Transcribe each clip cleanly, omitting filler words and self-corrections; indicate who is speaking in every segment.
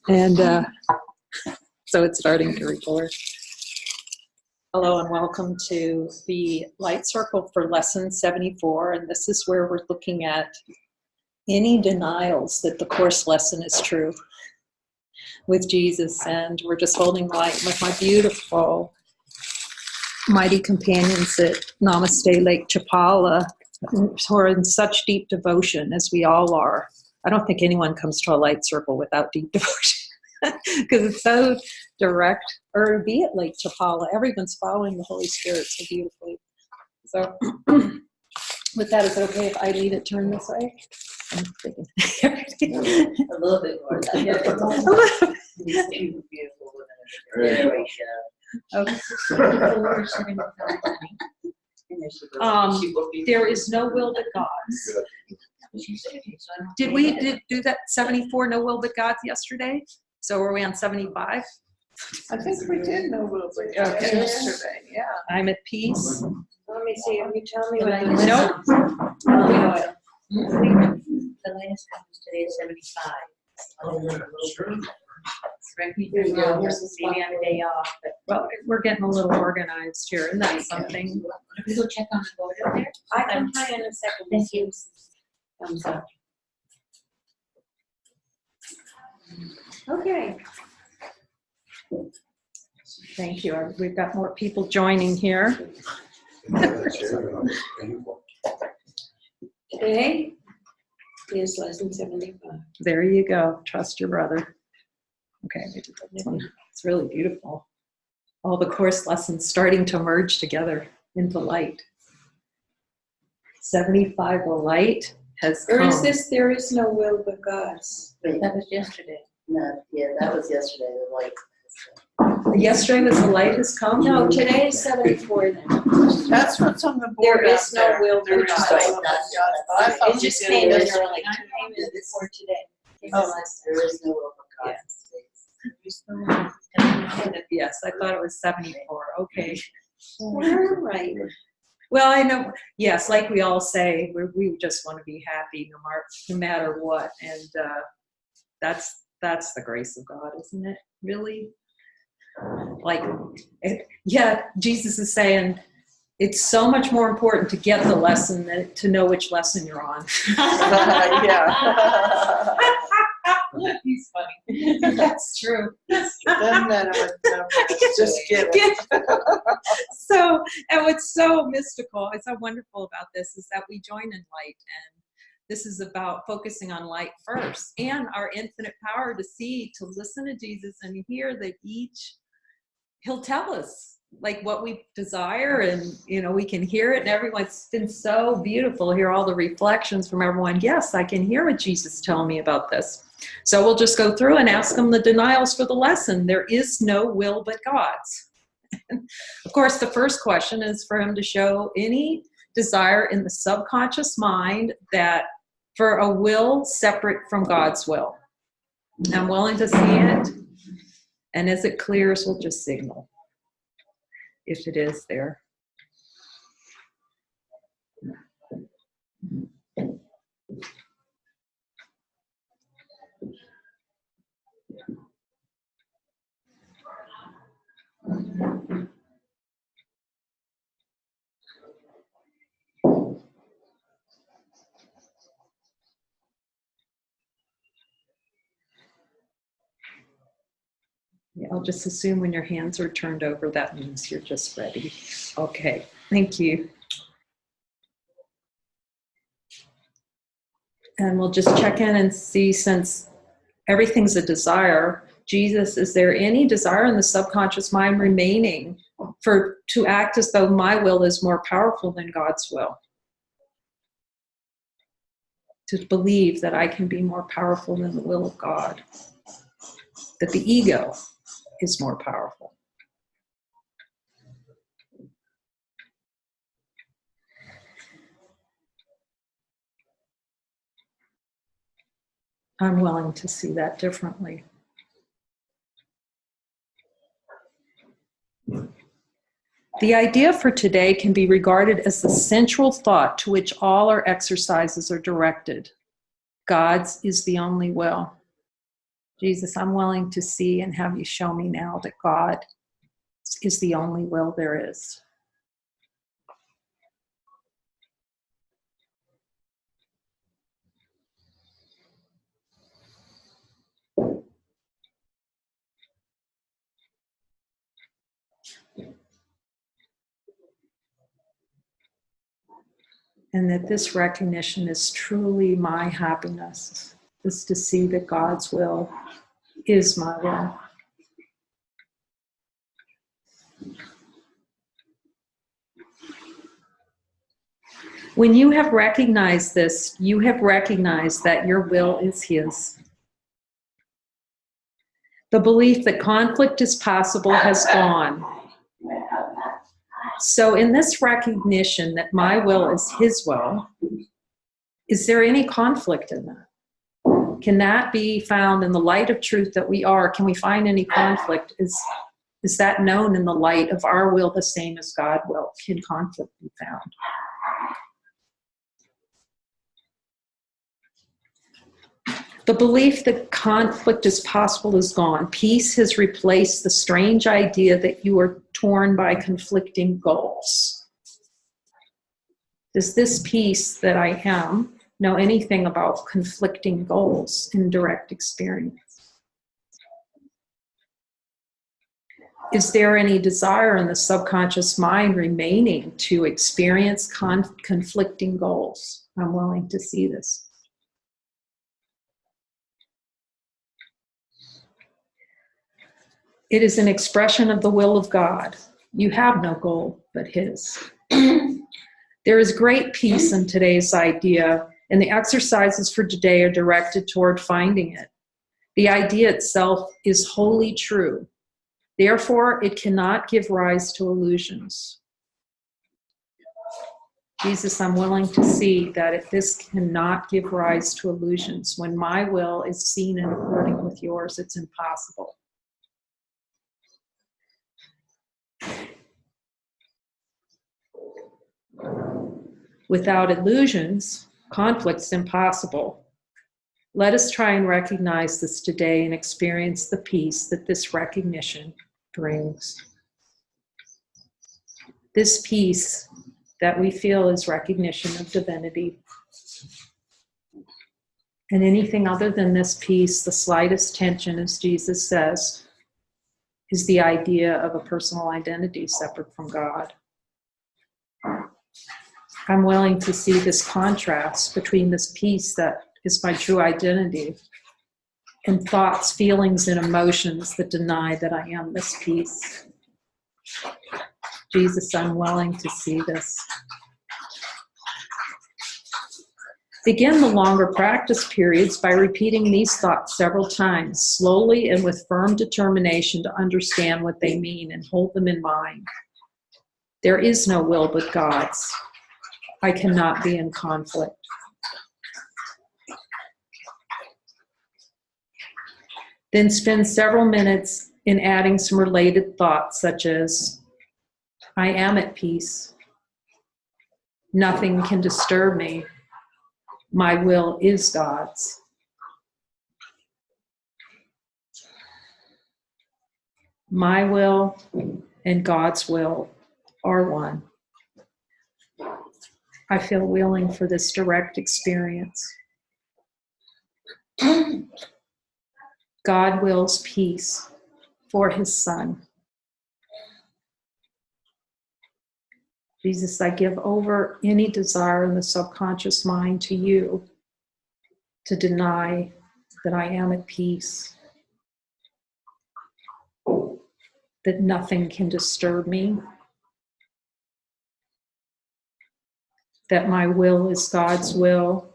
Speaker 1: And so it's starting to record. Hello and welcome to the Light Circle for Lesson 74. And this is where we're looking at any denials that the course lesson is true with Jesus. And we're just holding light with my beautiful, mighty companions at Namaste Lake Chapala, who are in such deep devotion as we all are. I don't think anyone comes to a light circle without deep devotion because it's so direct. Or be it Lake Chapala, everyone's following the Holy Spirit so beautifully. So with that, is it okay if I leave it turned this way? I'm thinking.
Speaker 2: A little bit more. Beautiful women.
Speaker 1: Okay. There is no will but God's. Did we do that 74 no will but God's yesterday? So are we on 75?
Speaker 3: I think we did no will but God's yesterday. Yeah.
Speaker 1: I'm at peace.
Speaker 2: Let me see. You tell me what I
Speaker 1: Nope.
Speaker 2: The latest comes today is 75. Correct me if I'm wrong. Maybe I'm a day off, but
Speaker 1: Well, we're getting a little organized here, and that's something.
Speaker 2: can we go check on the board up there? I can try in a second. Thank you. Thumbs up.
Speaker 1: Okay. Thank you. We've got more people joining here.
Speaker 2: Today is lesson 75.
Speaker 1: There you go. Trust your brother. Okay, we did this one. It's really beautiful. All the course lessons starting to merge together into light. 75, the light has come.
Speaker 4: Or is this there is no will but God's?
Speaker 2: Wait, that was yesterday.
Speaker 5: No, yeah, that was yesterday, the light.
Speaker 1: Yesterday was the light has come?
Speaker 4: No, today is 74 then.
Speaker 3: That's what's on the board.
Speaker 4: There is
Speaker 3: out
Speaker 4: no
Speaker 3: there.
Speaker 4: will
Speaker 3: There
Speaker 4: but
Speaker 3: is
Speaker 4: God's.
Speaker 3: no will but God's. I thought
Speaker 4: It
Speaker 3: we
Speaker 4: just
Speaker 3: did
Speaker 4: came in
Speaker 3: this.
Speaker 4: early. I came in before today.
Speaker 5: Oh, there is no will but God.
Speaker 1: Yes, I thought it was 74. Okay.
Speaker 4: All right.
Speaker 1: Well, I know, yes, like we all say, we just want to be happy no matter what. And that's the grace of God, isn't it? Really? Like, yeah, Jesus is saying it's so much more important to get the lesson than to know which lesson you're on.
Speaker 3: Yeah.
Speaker 1: He's funny. That's true.
Speaker 3: Doesn't matter what number, just get it.
Speaker 1: So, and what's so mystical, it's so wonderful about this is that we join in light, and this is about focusing on light first and our infinite power to see, to listen to Jesus and hear that he'll tell us like what we desire, and we can hear it, and everyone's been so beautiful. Hear all the reflections from everyone. Yes, I can hear what Jesus is telling me about this. So we'll just go through and ask them the denials for the lesson. There is no will but God's. Of course, the first question is for him to show any desire in the subconscious mind that for a will separate from God's will. I'm willing to see it, and as it clears, we'll just signal if it is there. Yeah, I'll just assume when your hands are turned over, that means you're just ready. Okay, thank you. And we'll just check in and see, since everything's a desire, Jesus, is there any desire in the subconscious mind remaining to act as though my will is more powerful than God's will? To believe that I can be more powerful than the will of God. That the ego is more powerful. I'm willing to see that differently. The idea for today can be regarded as the central thought to which all our exercises are directed. God's is the only will. Jesus, I'm willing to see and have you show me now that God is the only will there is. And that this recognition is truly my happiness, is to see that God's will is my will. When you have recognized this, you have recognized that your will is His. The belief that conflict is possible has gone. So in this recognition that my will is His will, is there any conflict in that? Can that be found in the light of truth that we are? Can we find any conflict? Is that known in the light of our will the same as God will? Can conflict be found? The belief that conflict is possible is gone. Peace has replaced the strange idea that you are torn by conflicting goals. Does this peace that I am know anything about conflicting goals in direct experience? Is there any desire in the subconscious mind remaining to experience conflicting goals? I'm willing to see this. It is an expression of the will of God. You have no goal but His. There is great peace in today's idea, and the exercises for today are directed toward finding it. The idea itself is wholly true. Therefore, it cannot give rise to illusions. Jesus, I'm willing to see that if this cannot give rise to illusions, when my will is seen and according with yours, it's impossible. Without illusions, conflict's impossible. Let us try and recognize this today and experience the peace that this recognition brings. This peace that we feel is recognition of divinity. And anything other than this peace, the slightest tension, as Jesus says, is the idea of a personal identity separate from God. I'm willing to see this contrast between this peace that is my true identity and thoughts, feelings, and emotions that deny that I am this peace. Jesus, I'm willing to see this. Begin the longer practice periods by repeating these thoughts several times, slowly and with firm determination to understand what they mean and hold them in mind. There is no will but God's. I cannot be in conflict. Then spend several minutes in adding some related thoughts, such as, I am at peace. Nothing can disturb me. My will is God's. My will and God's will are one. I feel willing for this direct experience. God wills peace for His Son. Jesus, I give over any desire in the subconscious mind to you to deny that I am at peace, that nothing can disturb me, that my will is God's will,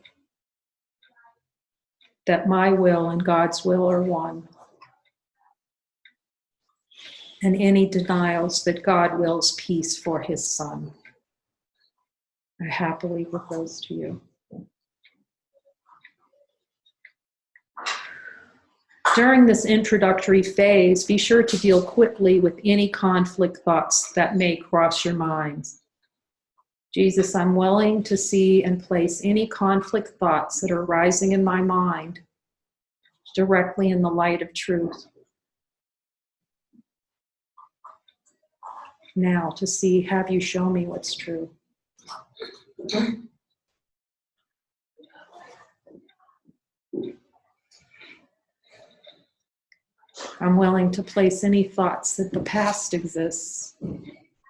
Speaker 1: that my will and God's will are one, and any denials that God wills peace for His Son. I happily give those to you. During this introductory phase, be sure to deal quickly with any conflict thoughts that may cross your minds. Jesus, I'm willing to see and place any conflict thoughts that are rising in my mind directly in the light of truth. Now to see, have you show me what's true? I'm willing to place any thoughts that the past exists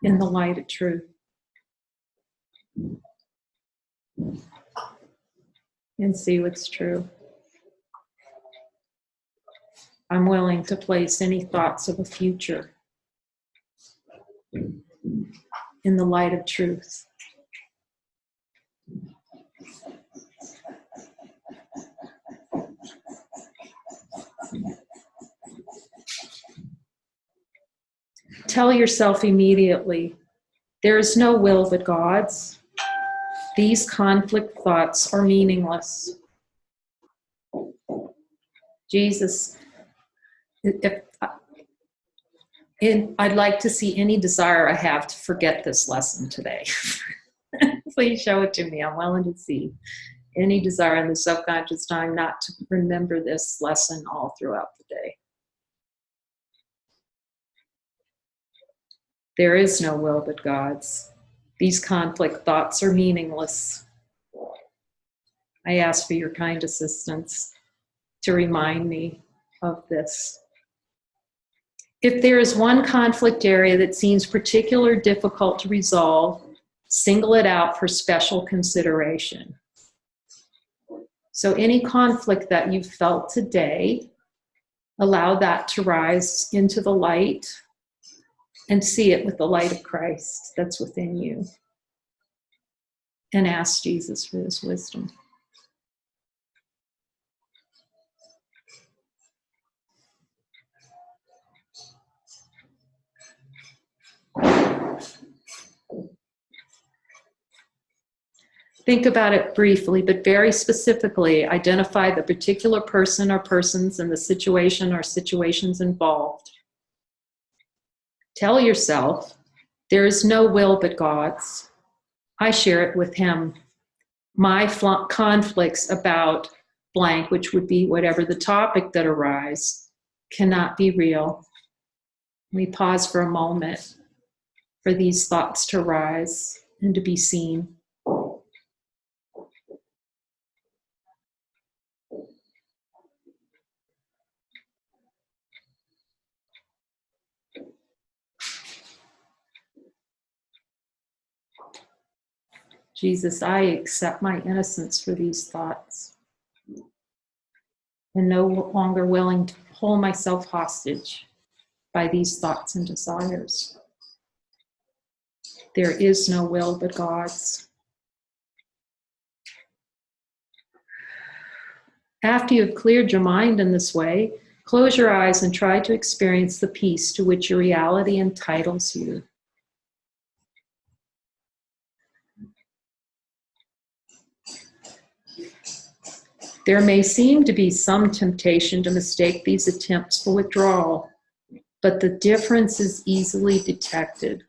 Speaker 1: in the light of truth. And see what's true. I'm willing to place any thoughts of a future in the light of truth. Tell yourself immediately, there is no will but God's. These conflict thoughts are meaningless. Jesus, I'd like to see any desire I have to forget this lesson today. Please show it to me. I'm willing to see any desire in the subconscious mind not to remember this lesson all throughout the day. There is no will but God's. These conflict thoughts are meaningless. I ask for your kind assistance to remind me of this. If there is one conflict area that seems particularly difficult to resolve, single it out for special consideration. So any conflict that you felt today, allow that to rise into the light and see it with the light of Christ that's within you. And ask Jesus for his wisdom. Think about it briefly, but very specifically, identify the particular person or persons and the situation or situations involved. Tell yourself, there is no will but God's. I share it with him. My conflicts about blank, which would be whatever the topic that arises, cannot be real. We pause for a moment for these thoughts to rise and to be seen. Jesus, I accept my innocence for these thoughts and no longer willing to hold myself hostage by these thoughts and desires. There is no will but God's. After you have cleared your mind in this way, close your eyes and try to experience the peace to which your reality entitles you. There may seem to be some temptation to mistake these attempts for withdrawal, but the difference is easily detected.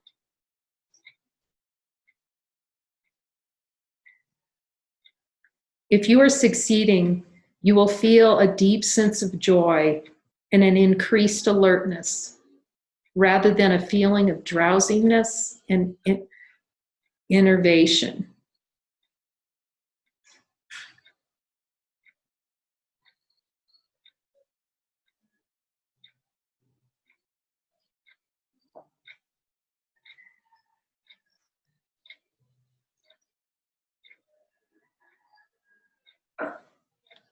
Speaker 1: If you are succeeding, you will feel a deep sense of joy and an increased alertness, rather than a feeling of drowsiness and enervation.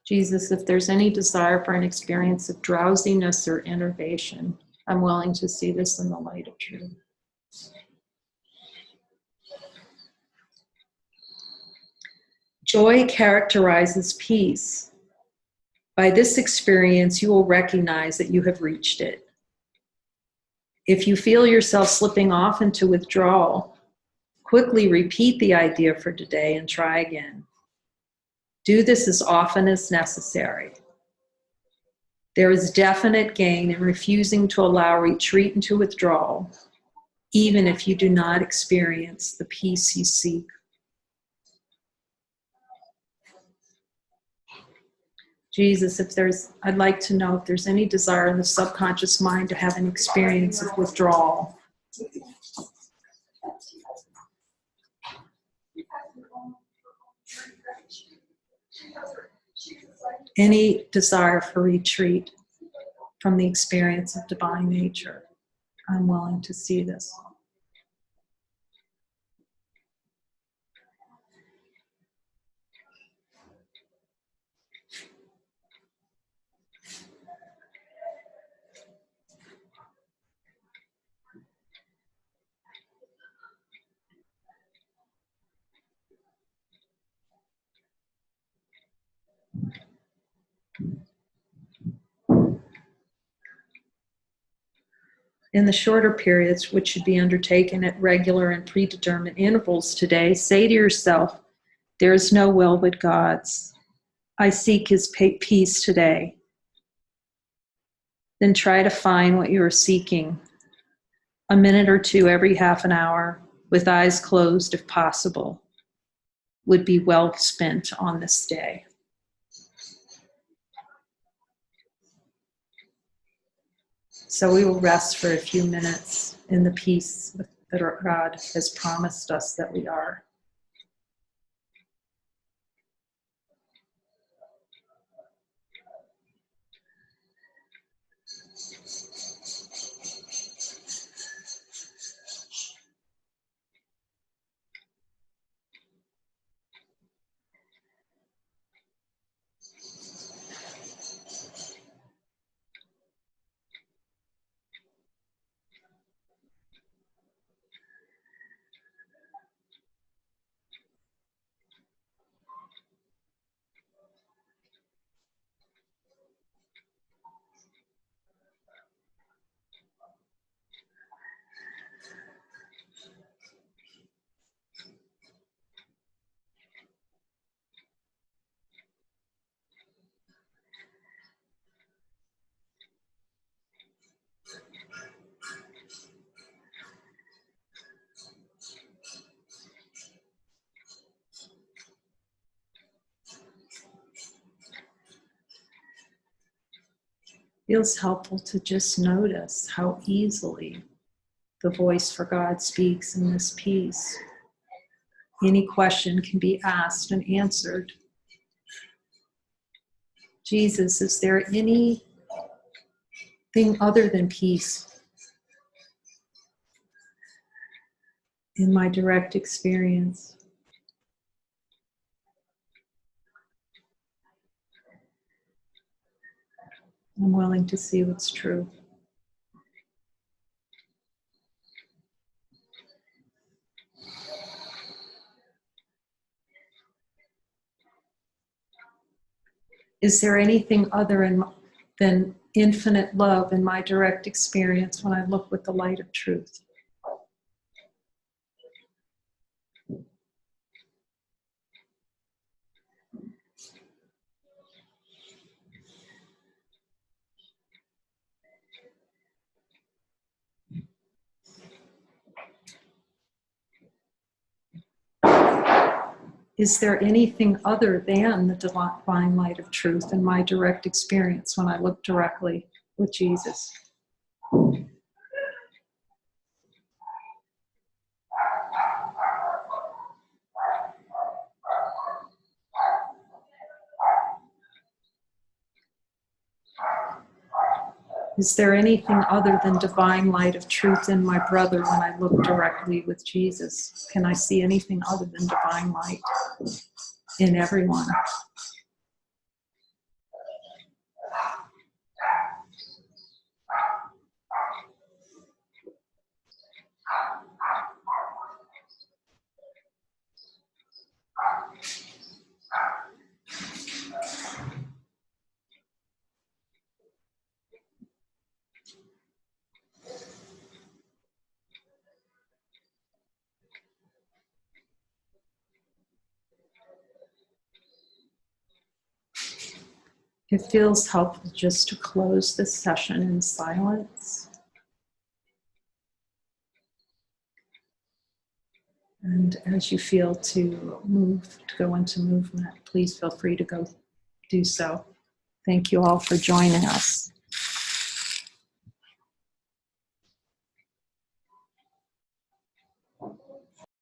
Speaker 1: Jesus, if there's any desire for an experience of drowsiness or enervation, I'm willing to see this in the light of truth. Joy characterizes peace. By this experience, you will recognize that you have reached it. If you feel yourself slipping off into withdrawal, quickly repeat the idea for today and try again. Do this as often as necessary. There is definite gain in refusing to allow retreat into withdrawal, even if you do not experience the peace you seek. Jesus, I'd like to know if there's any desire in the subconscious mind to have an experience of withdrawal. Any desire for retreat from the experience of divine nature. I'm willing to see this. In the shorter periods, which should be undertaken at regular and predetermined intervals today, say to yourself, there is no will but God's. I seek his peace today. Then try to find what you are seeking. A minute or two every half an hour, with eyes closed if possible, would be well spent on this day. So we will rest for a few minutes in the peace that our God has promised us that we are. Feels helpful to just notice how easily the voice for God speaks in this piece. Any question can be asked and answered. Jesus, is there anything other than peace in my direct experience? I'm willing to see what's true. Is there anything other than infinite love in my direct experience when I look with the light of truth? Is there anything other than the divine light of truth in my direct experience when I look directly with Jesus? Is there anything other than divine light of truth in my brother when I look directly with Jesus? Can I see anything other than divine light in everyone? It feels helpful just to close this session in silence. And as you feel to go into movement, please feel free to go do so. Thank you all for joining us.